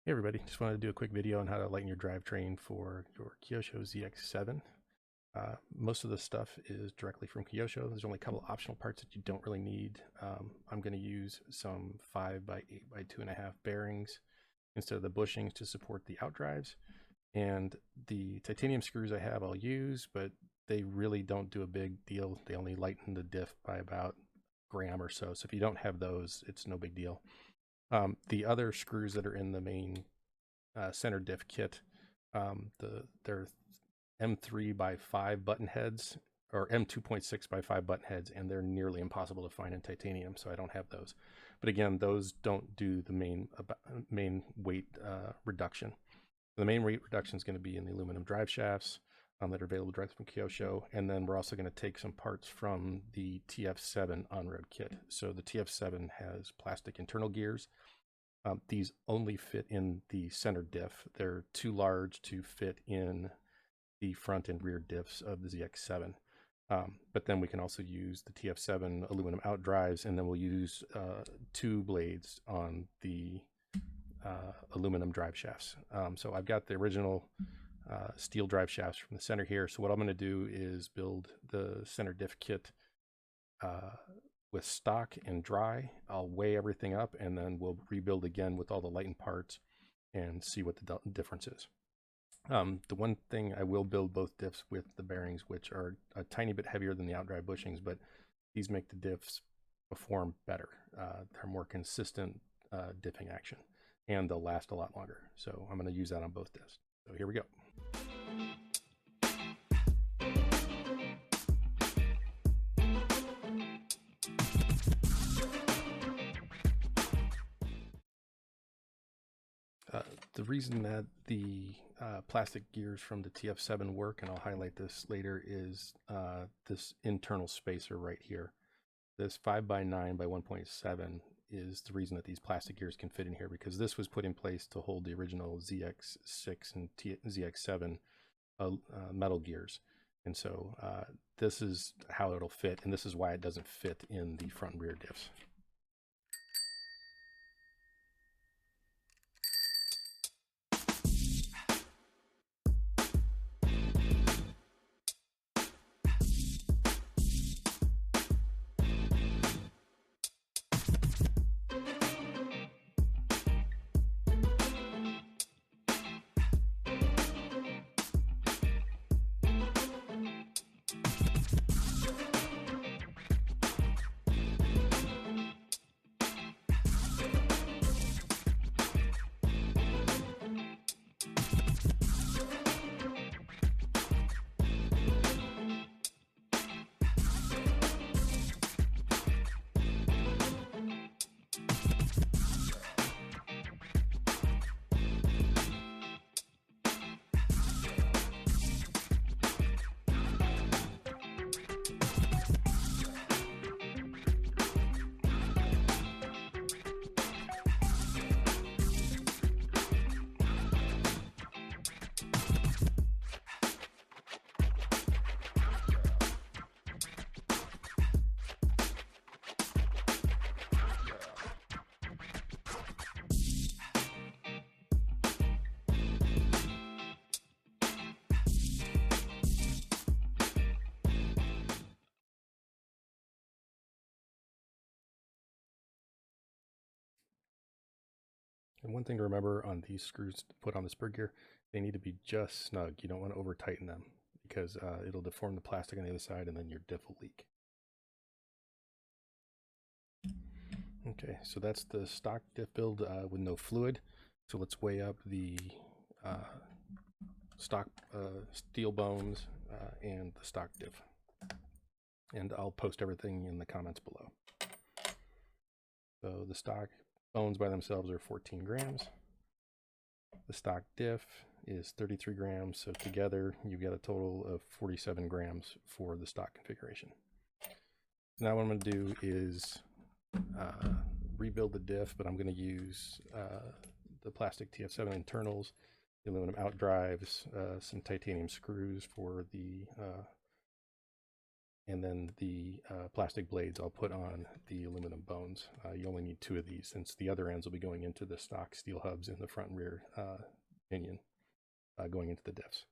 Hey everybody, just wanted to do a quick video on how to lighten your drivetrain for your Kyosho ZX7. Most of the stuff is directly from Kyosho. There's only a couple optional parts that you don't really need. I'm going to use some 5 by 8 by 2.5 bearings instead of the bushings to support the outdrives. And the titanium screws I have I'll use, but they really don't do a big deal. They only lighten the diff by about a gram or so. So if you don't have those, it's no big deal. The other screws that are in the main center diff kit, they're M3 by 5 button heads, or M2.6 by 5 button heads, and they're nearly impossible to find in titanium, so I don't have those. But again, those don't do the main weight reduction. The main weight reduction is going to be in the aluminum drive shafts that are available directly from Kyosho, and then we're also going to take some parts from the TF7 on-road kit. So the TF7 has plastic internal gears. These only fit in the center diff. They're too large to fit in the front and rear diffs of the ZX7. But then we can also use the TF7 aluminum out drives, and then we'll use 2 blades on the aluminum drive shafts. So I've got the original steel drive shafts from the center here. So what I'm going to do is build the center diff kit with stock and dry. I'll weigh everything up, and then we'll rebuild again with all the lightened parts and see what the difference is. The one thing, I will build both diffs with the bearings, which are a tiny bit heavier than the outdrive bushings, but these make the diffs perform better. They're more consistent diffing action, and they'll last a lot longer. So I'm going to use that on both diffs. So here we go. The reason that the plastic gears from the TF7 work, and I'll highlight this later, is this internal spacer right here. This 5 by 9 by 1.7 is the reason that these plastic gears can fit in here, because this was put in place to hold the original ZX6 and ZX7 metal gears. And so this is how it'll fit, and this is why it doesn't fit in the front and rear diffs. And one thing to remember on these screws to put on the spur gear, they need to be just snug. You don't want to over tighten them, because it'll deform the plastic on the other side, and then your diff will leak. Okay, so that's the stock diff build with no fluid. So let's weigh up the stock steel bones and the stock diff. And I'll post everything in the comments below. So the stock bones by themselves are 14 grams. The stock diff is 33 grams. So together you get a total of 47 grams for the stock configuration. Now what I'm going to do is rebuild the diff, but I'm going to use the plastic TF7 internals, the aluminum out drives, some titanium screws for the And then the plastic blades I'll put on the aluminum bones. You only need 2 of these, since the other ends will be going into the stock steel hubs in the front and rear pinion, going into the diffs.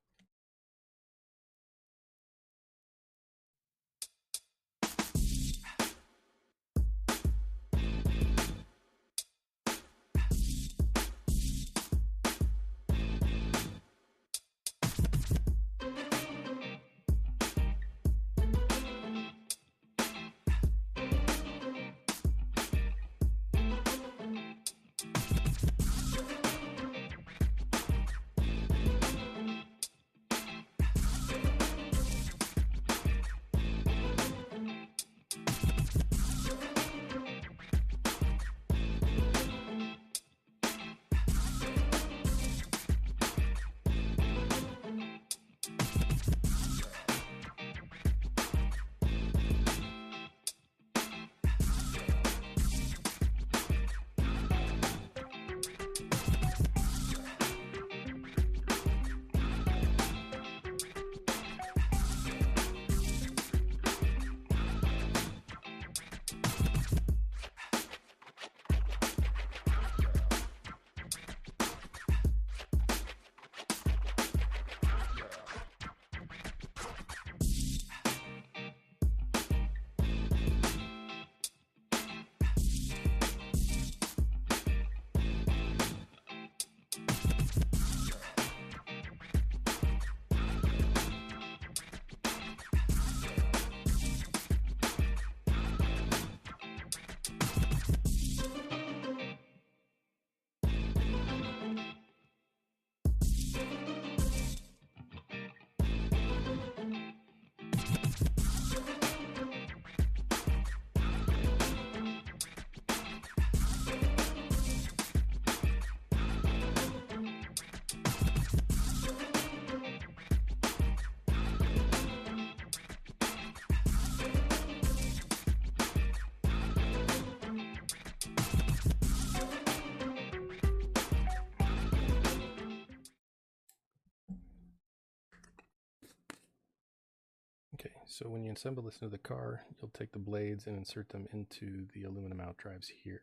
Okay, so when you assemble this into the car, you'll take the blades and insert them into the aluminum out drives here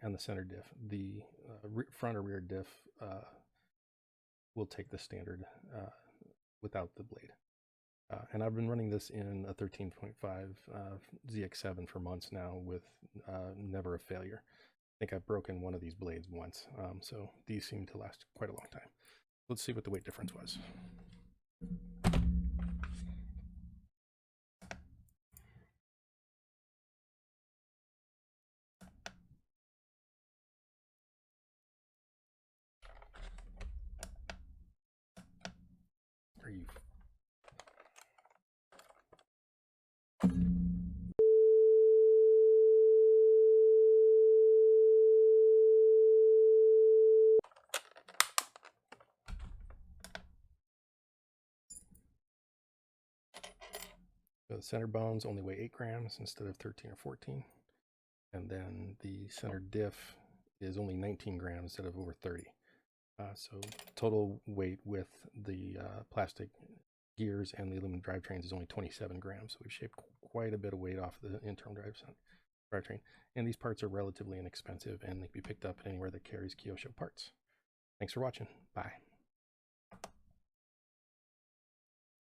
and the center diff. The front or rear diff will take the standard without the blade. And I've been running this in a 13.5 ZX7 for months now with never a failure. I think I've broken one of these blades once, so these seem to last quite a long time. Let's see what the weight difference was. Are you? The center bones only weigh 8 grams instead of 13 or 14. And then the center diff is only 19 grams instead of over 30. So total weight with the plastic gears and the aluminum drivetrains is only 27 grams. So we've shaved quite a bit of weight off the internal drivetrain. And these parts are relatively inexpensive and they can be picked up anywhere that carries Kyosho parts. Thanks for watching. Bye.